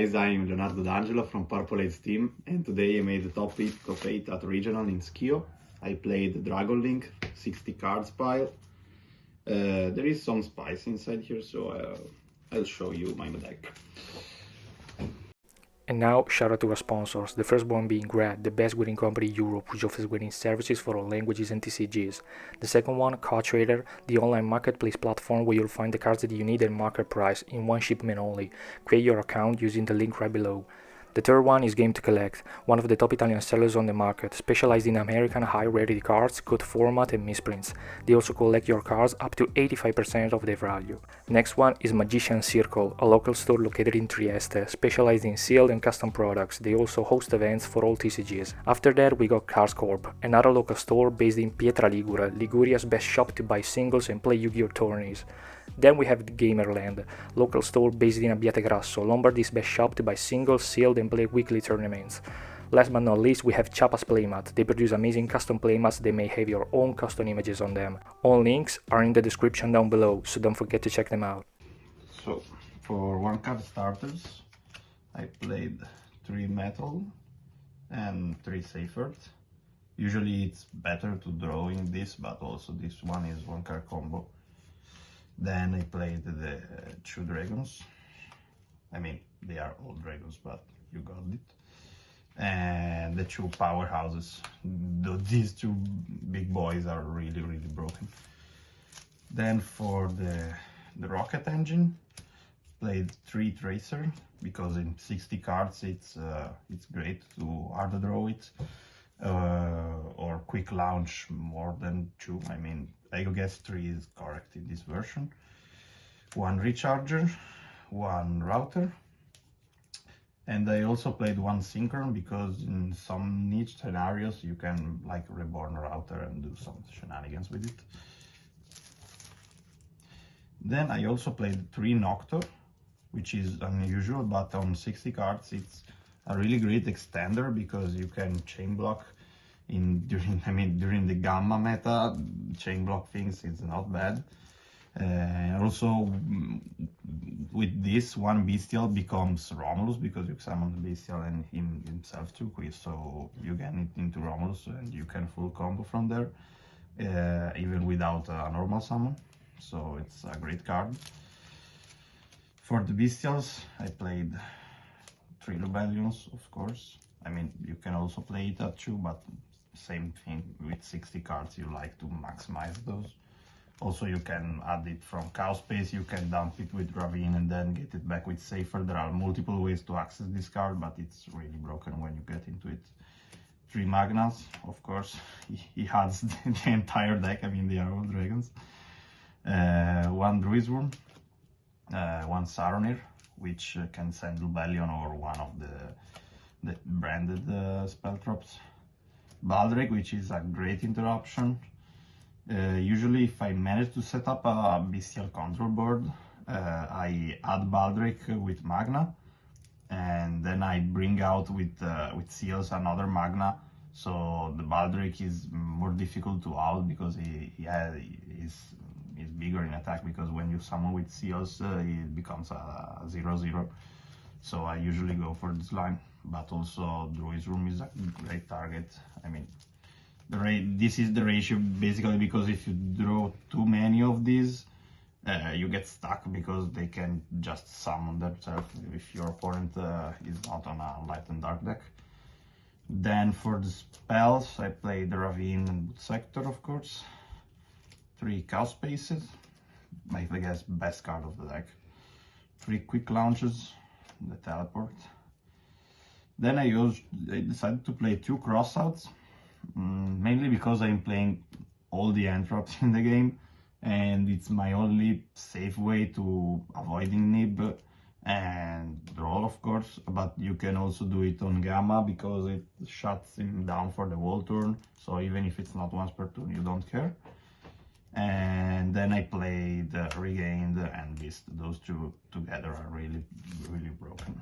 guys, I'm Leonardo D'Angelo from Purple Haze team, and today I made the top 8 of 8 at regional in Schio. I played Dragon Link, 60 cards pile. There is some spice inside here, so I'll show you my deck. And now, shout out to our sponsors, the first one being GRAAD, the best grading company in Europe, which offers grading services for all languages and TCGs. The second one, CARDTRADER, the online marketplace platform where you'll find the cards that you need at market price in one shipment only. Create your account using the link right below. The third one is Game to Collect, one of the top Italian sellers on the market, specialized in American high-rarity cards, good format and misprints. They also collect your cards up to 85% of their value. Next one is Magician Circle, a local store located in Trieste, specialized in sealed and custom products. They also host events for all TCGs. After that we got CORP, another local store based in Pietra Ligure, Liguria's best shop to buy singles and play Yu-Gi-Oh tourneys. Then we have GAMERLAND, local store based in ABBIATEGRASso, Lombardy's best shop to buy singles, sealed and play weekly tournaments. Last but not least, we have CHAPA'S PLAYMATS. They produce amazing custom playmats that may have your own custom images on them. All links are in the description down below, so don't forget to check them out. So, for one card starters, I played 3 metal and 3 Seifert. Usually it's better to draw in this, but also this one is 1 card combo. Then I played the 2 dragons. I mean, they are all dragons, but you got it. And the 2 powerhouses. These 2 big boys are really broken. Then for the rocket engine, played 3 tracer, because in 60 cards it's great to hard draw it, or quick launch more than 2. I mean, I guess 3 is correct in this version. 1 recharger, 1 router, and I also played 1 synchron, because in some niche scenarios you can like reborn router and do some shenanigans with it. Then I also played 3 Nocto, which is unusual, but on 60 cards it's a really great extender, because you can chain block during the gamma meta. Chain block things is not bad. Also with this, 1 bestial becomes Romulus, because you summon the bestial and himself too quick, so you get it into Romulus and you can full combo from there, even without a normal summon, so it's a great card. For the bestials, I played 3 Rebellions, of course. I mean, you can also play it at 2, but same thing, with 60 cards you like to maximize those. Also, you can add it from Chaos Space, you can dump it with Ravine and then get it back with Safer. There are multiple ways to access this card, but it's really broken when you get into it. 3 Magnas, of course, he has the entire deck. I mean, they are all dragons. 1 Druidworm, 1 Saronir, which can send Rebellion or one of the branded spell drops. Baldrake, which is a great interruption. Usually if I manage to set up a bestial control board, I add Baldrake with Magna, and then I bring out with Seals another Magna, so the Baldrake is more difficult to out, because he's bigger in attack, because when you summon with Seals it becomes a 0/0, so I usually go for this line. But also Druid's Room is a great target. I mean, this is the ratio basically, because if you draw too many of these, you get stuck, because they can just summon themselves if your opponent is not on a light and dark deck. Then for the spells, I played the Ravine and Sector, of course. 3 Chaos Spaces, I guess best card of the deck. 3 Quick Launches, the Teleport. Then I decided to play 2 Crossouts, mainly because I'm playing all the entrops in the game, and it's my only safe way to avoiding Nib and draw, of course, but you can also do it on Gamma, because it shuts him down for the whole turn, so even if it's not once per turn, you don't care. And then I played Regained and Beast. Those 2 together are really broken.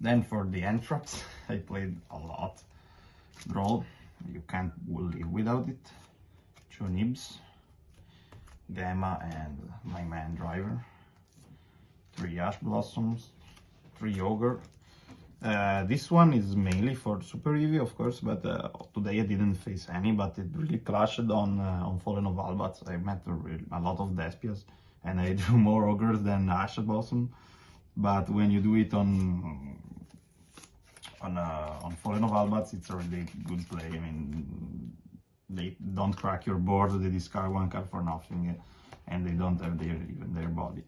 Then for the entrops, I played a lot. Droll, you can't live without it. 2 Nibs, Gamma and my man Driver. 3 Ash Blossoms, 3 Ogre. This one is mainly for Super Eevee, of course, but today I didn't face any, but it really clashed on Fallen of Albats. I met a lot of Despias, and I drew more Ogres than Ash Blossom. But when you do it on Fallen of Albats, it's a really good play. I mean, they don't crack your board, they discard 1 card for nothing, and they don't have even their body.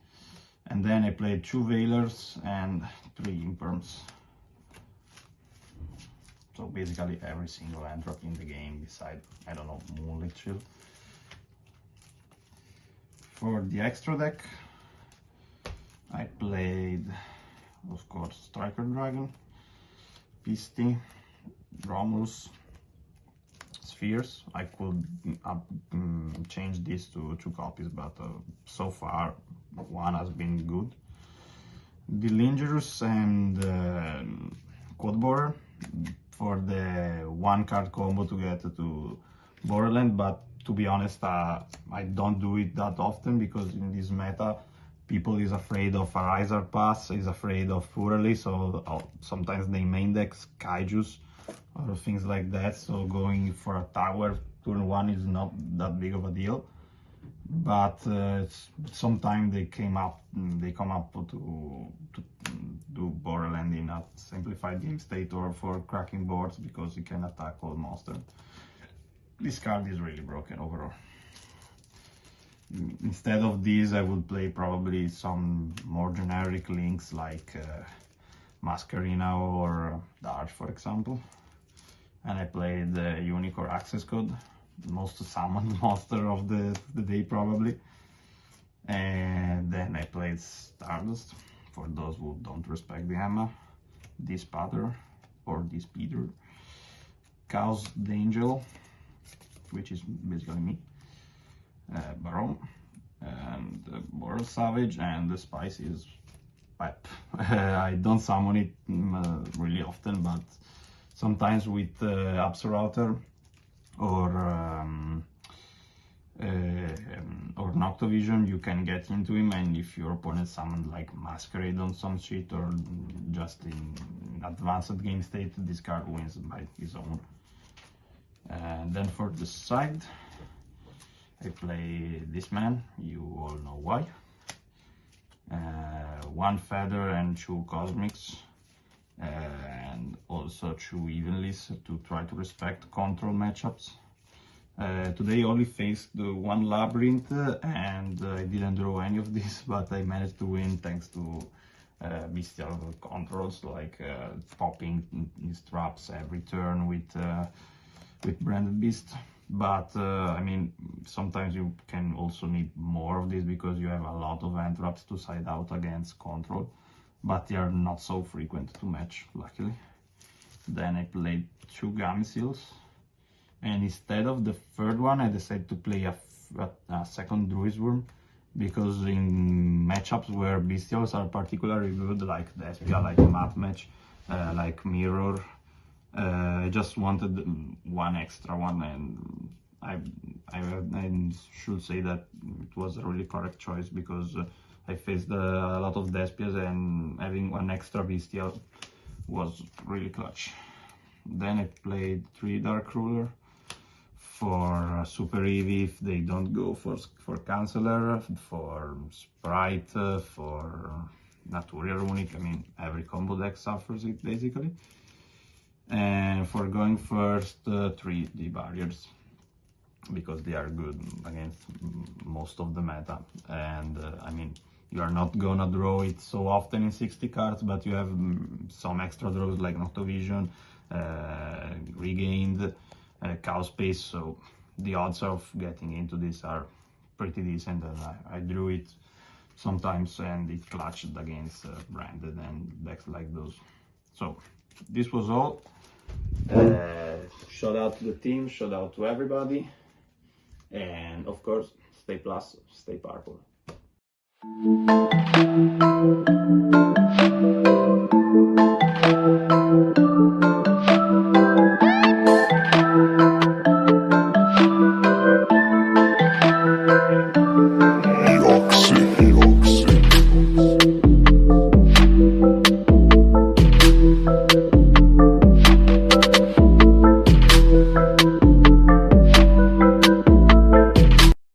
And then I played 2 Veilers and 3 Imperms. So basically every single Anthrop in the game, beside, I don't know, Moonlit Shield. For the extra deck, I played, of course, Striker Dragon, Pisty, Romulus, Spheres. I could change this to 2 copies, but so far 1 has been good. Delingerous and Quad Borer for the 1 card combo to get to Borderland, but to be honest, I don't do it that often because in this meta, people is afraid of a Riser Pass, is afraid of Furley, so sometimes they main deck Kaijus or things like that, so going for a tower turn 1 is not that big of a deal. But sometimes they come up to do Borderland in a simplified game state or for cracking boards because you can attack all monsters. This card is really broken overall. Instead of these, I would play probably some more generic links like Masquerina or Darch, for example. And I played the Unicorn Access Code, most summoned monster of the day probably. And then I played Stardust, for those who don't respect the Emma, Dispatter or Dispeeder, Chaos the Angel, which is basically me, Baron, and Boral Savage, and the Spice is Pep. I don't summon it really often, but sometimes with Absoluter or Noctovision you can get into him, and if your opponent summoned like Masquerade on some shit or just in advanced game state, this card wins by his own. And then for the side, I play this man, you all know why. 1 Feather and 2 Cosmics, and also 2 Evenlys to try to respect control matchups. Today I only faced the 1 Labyrinth and I didn't draw any of this, but I managed to win thanks to bestial controls like popping his traps every turn with Branded Beast. But I mean, sometimes you can also need more of this because you have a lot of Anthraps to side out against control, but they are not so frequent to match, luckily. Then I played 2 Gameciels, and instead of the third one I decided to play a second Druisworm, because in matchups where bestials are particularly good, like Despia, like Map Match, like Mirror, I just wanted 1 extra one, and I should say that it was a really correct choice because I faced a lot of Despias and having 1 extra bestial was really clutch. Then I played 3 Dark Ruler for Super Eevee if they don't go for Canceller, for Sprite, for Naturia Runic. I mean, every combo deck suffers it basically. And for going first, 3 D-Barriers, because they are good against most of the meta. And I mean, you are not gonna draw it so often in 60 cards, but you have some extra draws like Noctovision, Regained, Cow Space, so the odds of getting into this are pretty decent, and I drew it sometimes and it clutched against Branded and decks like those. So this was all. Shout out to the team, shout out to everybody, and of course, stay plus, stay powerful.